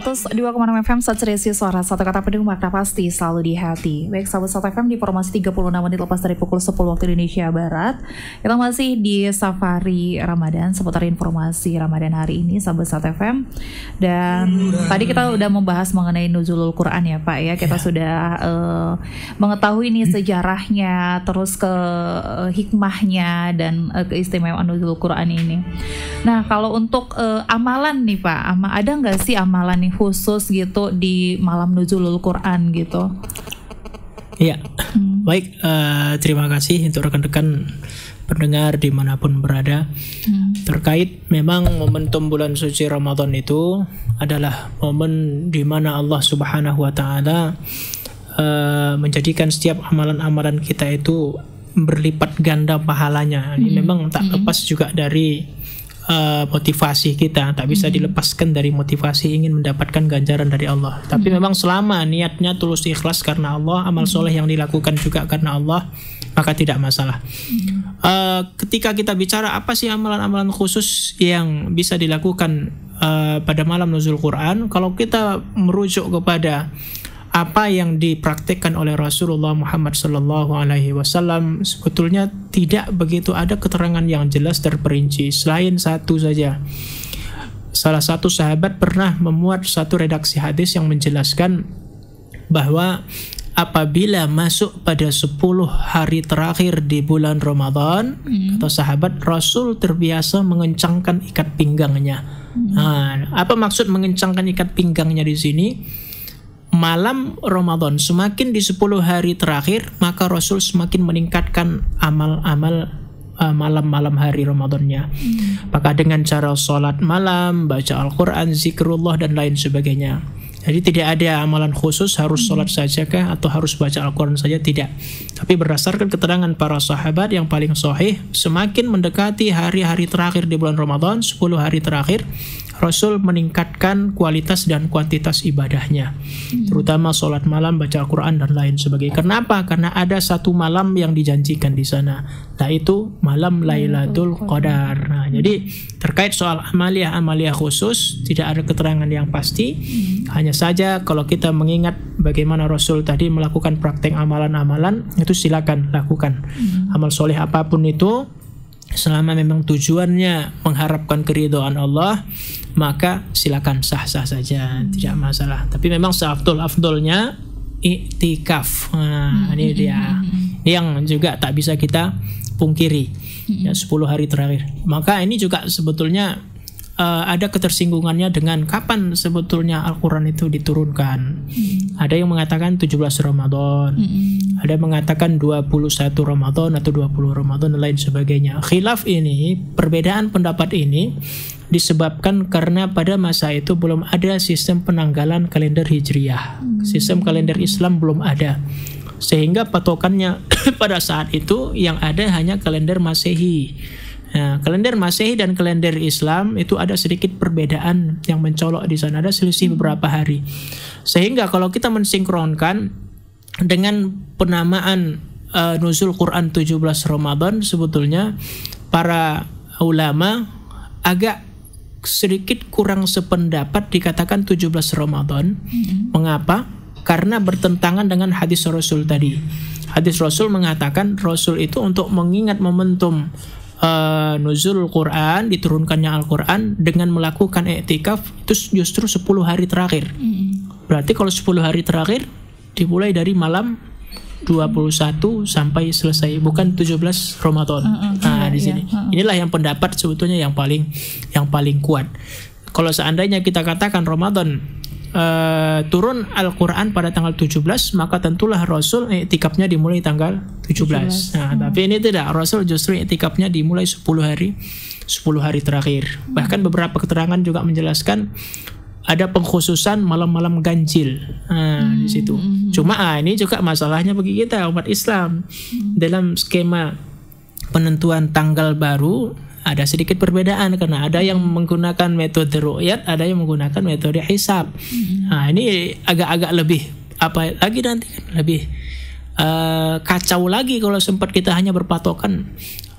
102,6 FM Satsresi Suara Satu Kata Penuh Makna Pasti Selalu di Hati. Baik, sahabat Satu FM di Informasi 36 menit lepas dari pukul 10 waktu Indonesia Barat. Kita masih di Safari Ramadan seputar informasi Ramadan hari ini, sahabat Satu FM. Dan tadi kita udah membahas mengenai Nuzulul Quran ya Pak ya. Kita sudah mengetahui nih sejarahnya, terus ke hikmahnya dan keistimewaan Nuzulul Quran ini. Nah, kalau untuk amalan nih Pak, ada nggak sih amalan nih khusus gitu di malam Nuzulul Quran gitu? Iya, baik, terima kasih untuk rekan-rekan pendengar dimanapun berada. Terkait memang momentum bulan suci Ramadan itu adalah momen di mana Allah Subhanahu Wa Taala menjadikan setiap amalan-amalan kita itu berlipat ganda pahalanya. Ini memang tak lepas juga dari motivasi kita, tak bisa dilepaskan dari motivasi ingin mendapatkan ganjaran dari Allah. Tapi memang selama niatnya tulus ikhlas karena Allah, amal soleh yang dilakukan juga karena Allah, maka tidak masalah. Ketika kita bicara apa sih amalan-amalan khusus yang bisa dilakukan pada malam nuzul Quran, kalau kita merujuk kepada apa yang dipraktikkan oleh Rasulullah Muhammad SAW, sebetulnya tidak begitu ada keterangan yang jelas terperinci selain satu saja. Salah satu sahabat pernah memuat satu redaksi hadis yang menjelaskan bahwa apabila masuk pada 10 hari terakhir di bulan Ramadan, kata sahabat, Rasul terbiasa mengencangkan ikat pinggangnya. Nah, apa maksud mengencangkan ikat pinggangnya di sini? Malam Ramadan, semakin di 10 hari terakhir, maka Rasul semakin meningkatkan amal-amal malam-malam hari Ramadannya. Maka dengan cara sholat malam, baca Al-Quran, zikrullah, dan lain sebagainya. Jadi tidak ada amalan khusus harus sholat saja kah atau harus baca Al-Quran saja, tidak. Tapi berdasarkan keterangan para sahabat yang paling sahih, semakin mendekati hari-hari terakhir di bulan Ramadan, 10 hari terakhir, Rasul meningkatkan kualitas dan kuantitas ibadahnya, terutama sholat malam, baca Al-Quran, dan lain sebagainya. Kenapa? Karena ada satu malam yang dijanjikan di sana, yaitu malam Lailatul Qadar. Nah, jadi terkait soal amalia khusus tidak ada keterangan yang pasti. Hanya saja kalau kita mengingat bagaimana Rasul tadi melakukan praktek amalan-amalan, itu silakan lakukan amal soleh apapun itu, selama memang tujuannya mengharapkan keridhaan Allah, maka silakan sah-sah saja, tidak masalah. Tapi memang seafdol-afdolnya iktikaf. Nah, ini dia. Ini yang juga tak bisa kita pungkiri. Ya, 10 hari terakhir. Maka ini juga sebetulnya ada ketersinggungannya dengan kapan sebetulnya Al-Quran itu diturunkan. Ada yang mengatakan 17 Ramadan, ada yang mengatakan 21 Ramadan atau 20 Ramadan, dan lain sebagainya. Khilaf ini, perbedaan pendapat ini disebabkan karena pada masa itu belum ada sistem penanggalan kalender Hijriyah. Sistem kalender Islam belum ada. Sehingga patokannya pada saat itu yang ada hanya kalender Masehi. Nah, kalender Masehi dan kalender Islam itu ada sedikit perbedaan yang mencolok di sana, ada selisih beberapa hari. Sehingga kalau kita mensinkronkan dengan penamaan nuzul Quran 17 Ramadan, sebetulnya para ulama agak sedikit kurang sependapat dikatakan 17 Ramadan. Mengapa? Karena bertentangan dengan hadis Rasul tadi. Hadis Rasul mengatakan Rasul itu untuk mengingat momentum nuzul Quran, diturunkannya Al-Quran, dengan melakukan i'tikaf itu justru 10 hari terakhir. Berarti kalau 10 hari terakhir dimulai dari malam 21 sampai selesai, bukan 17 Ramadan. Nah, di sini. Inilah yang pendapat sebetulnya yang paling kuat. Kalau seandainya kita katakan Ramadan turun Al-Quran pada tanggal 17, maka tentulah Rasul i'tikafnya dimulai tanggal 17. Nah, tapi ini tidak. Rasul justru i'tikafnya dimulai 10 hari terakhir. Bahkan beberapa keterangan juga menjelaskan ada pengkhususan malam-malam ganjil. Di situ. Cuma ini juga masalahnya bagi kita umat Islam. Dalam skema penentuan tanggal baru ada sedikit perbedaan, karena ada yang menggunakan metode ru'yat, ada yang menggunakan metode hisab. Nah, ini agak-agak lebih apa lagi nanti kan, lebih kacau lagi kalau sempat kita hanya berpatokan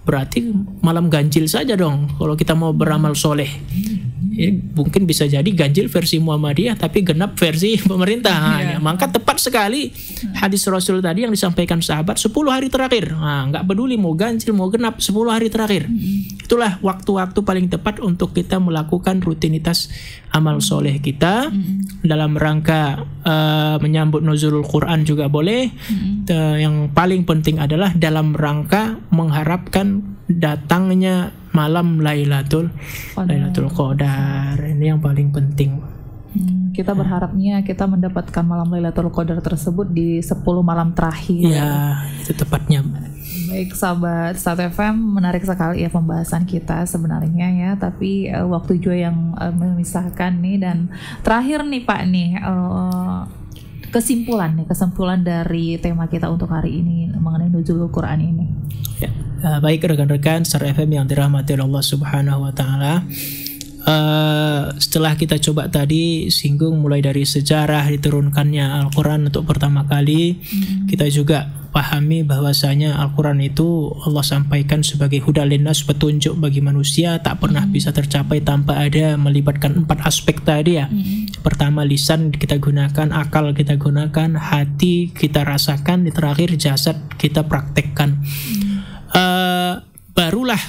berarti malam ganjil saja dong kalau kita mau beramal soleh. Ini mungkin bisa jadi ganjil versi Muhammadiyah tapi genap versi pemerintah. Maka tepat sekali hadis Rasul tadi yang disampaikan sahabat 10 hari terakhir. Nggak peduli mau ganjil mau genap 10 hari terakhir. Itulah waktu-waktu paling tepat untuk kita melakukan rutinitas amal soleh kita dalam rangka menyambut nuzulul Quran juga boleh. Yang paling penting adalah dalam rangka mengharapkan datangnya malam Lailatul Qadar. Ini yang paling penting. Kita berharapnya kita mendapatkan malam Lailatul Qadar tersebut di 10 malam terakhir. Ya, itu tepatnya. Baik sahabat Start FM, menarik sekali ya pembahasan kita sebenarnya ya. Tapi waktu juga yang memisahkan nih. Dan terakhir nih Pak nih, kesimpulan dari tema kita untuk hari ini mengenai nuzulul Quran ini. Ya, baik rekan-rekan Start FM yang dirahmati Allah Subhanahu wa taala. Setelah kita coba tadi singgung mulai dari sejarah diturunkannya Al-Quran untuk pertama kali, kita juga pahami bahwasanya Al-Quran itu Allah sampaikan sebagai hudal linnas, petunjuk bagi manusia, tak pernah bisa tercapai tanpa ada melibatkan 4 aspek tadi ya. Pertama lisan kita gunakan, akal kita gunakan, hati kita rasakan, di terakhir jasad kita praktekkan. Barulah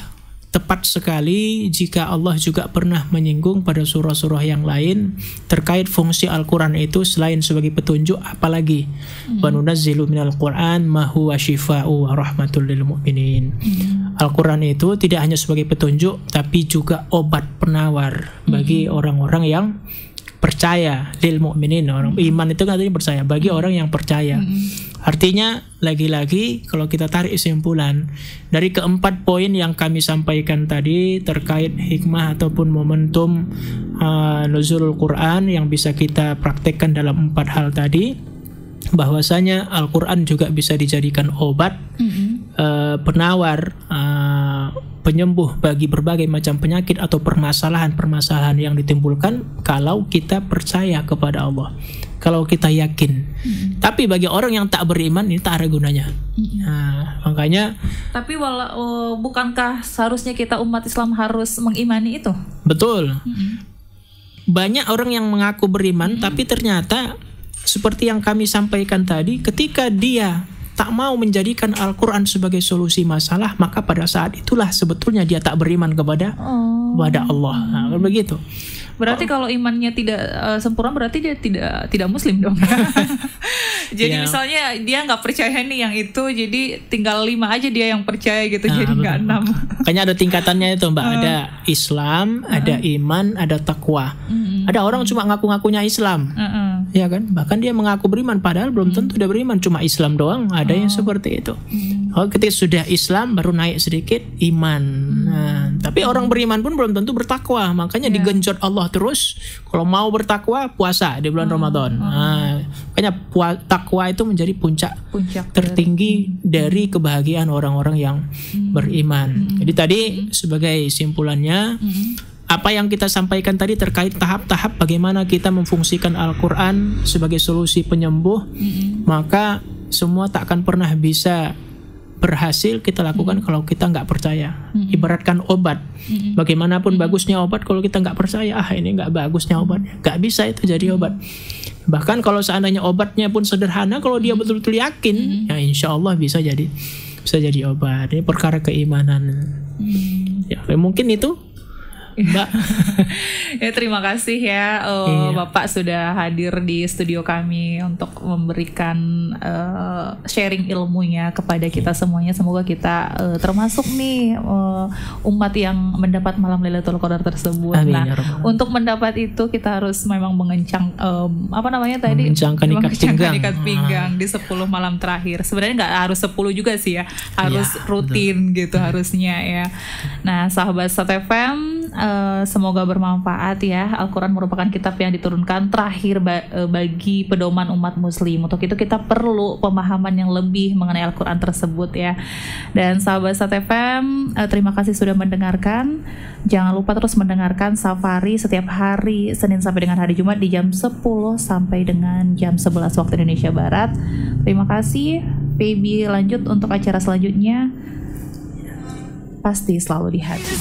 tepat sekali jika Allah juga pernah menyinggung pada surah-surah yang lain terkait fungsi Al-Quran itu selain sebagai petunjuk, apalagi wa nunazzilu minal Quran ma huwa shifaa'u wa rahmatul lil mu'minin. Al-Quran itu tidak hanya sebagai petunjuk tapi juga obat penawar bagi orang-orang yang percaya, lil mu'minin. Orang iman itu katanya percaya, bagi orang yang percaya. Artinya lagi-lagi kalau kita tarik kesimpulan dari keempat poin yang kami sampaikan tadi terkait hikmah ataupun momentum nuzulul Quran yang bisa kita praktekkan dalam 4 hal tadi, bahwasanya Al-Quran juga bisa dijadikan obat, penawar, penyembuh bagi berbagai macam penyakit atau permasalahan-permasalahan yang ditimbulkan kalau kita percaya kepada Allah, kalau kita yakin. Tapi bagi orang yang tak beriman ini tak ada gunanya. Nah, makanya. Tapi bukankah seharusnya kita umat Islam harus mengimani itu? Betul. Banyak orang yang mengaku beriman tapi ternyata seperti yang kami sampaikan tadi, ketika dia tak mau menjadikan Al-Quran sebagai solusi masalah, maka pada saat itulah sebetulnya dia tak beriman kepada Allah. Nah, begitu. Berarti kalau imannya tidak sempurna, berarti dia tidak muslim dong. Jadi misalnya dia nggak percaya nih yang itu, jadi tinggal 5 aja dia yang percaya gitu, jadi nggak 6. Kayaknya ada tingkatannya itu Mbak. Ada Islam, ada iman, ada takwa. Ada orang cuma ngaku-ngakunya Islam, ya kan? Bahkan dia mengaku beriman, padahal belum tentu dia beriman, cuma Islam doang. Ada yang seperti itu. Ketika sudah Islam baru naik sedikit iman. Nah, tapi orang beriman pun belum tentu bertakwa, makanya digenjot Allah terus. Kalau mau bertakwa, puasa di bulan Ramadan. Nah, makanya takwa itu menjadi puncak tertinggi dari kebahagiaan orang-orang yang beriman. Jadi tadi sebagai simpulannya, apa yang kita sampaikan tadi terkait tahap-tahap bagaimana kita memfungsikan Al-Quran sebagai solusi penyembuh, maka semua tak akan pernah bisa berhasil kita lakukan kalau kita nggak percaya. Ibaratkan obat, bagaimanapun bagusnya obat, kalau kita nggak percaya, ini nggak bagusnya obat, nggak bisa itu jadi obat. Bahkan kalau seandainya obatnya pun sederhana, kalau dia betul-betul yakin, ya insya Allah bisa jadi obat. Ini perkara keimanan. Ya mungkin itu Mbak. Ya, terima kasih ya Bapak sudah hadir di studio kami untuk memberikan sharing ilmunya kepada kita semuanya. Semoga kita termasuk nih umat yang mendapat malam Lailatul Qadar tersebut. Amin, nah, untuk mendapat itu kita harus memang mengencang mengencangkan ikat pinggang di 10 malam terakhir. Sebenarnya nggak harus 10 juga sih ya, harus rutin gitu harusnya ya. Nah, sahabat Start FM, semoga bermanfaat ya. Al-Quran merupakan kitab yang diturunkan terakhir bagi pedoman umat muslim. Untuk itu kita perlu pemahaman yang lebih mengenai Al-Quran tersebut ya. Dan sahabat Start FM, terima kasih sudah mendengarkan. Jangan lupa terus mendengarkan Safari setiap hari Senin sampai dengan hari Jumat di jam 10 sampai dengan jam 11 waktu Indonesia Barat. Terima kasih. Baby, lanjut untuk acara selanjutnya. Pasti selalu di hati.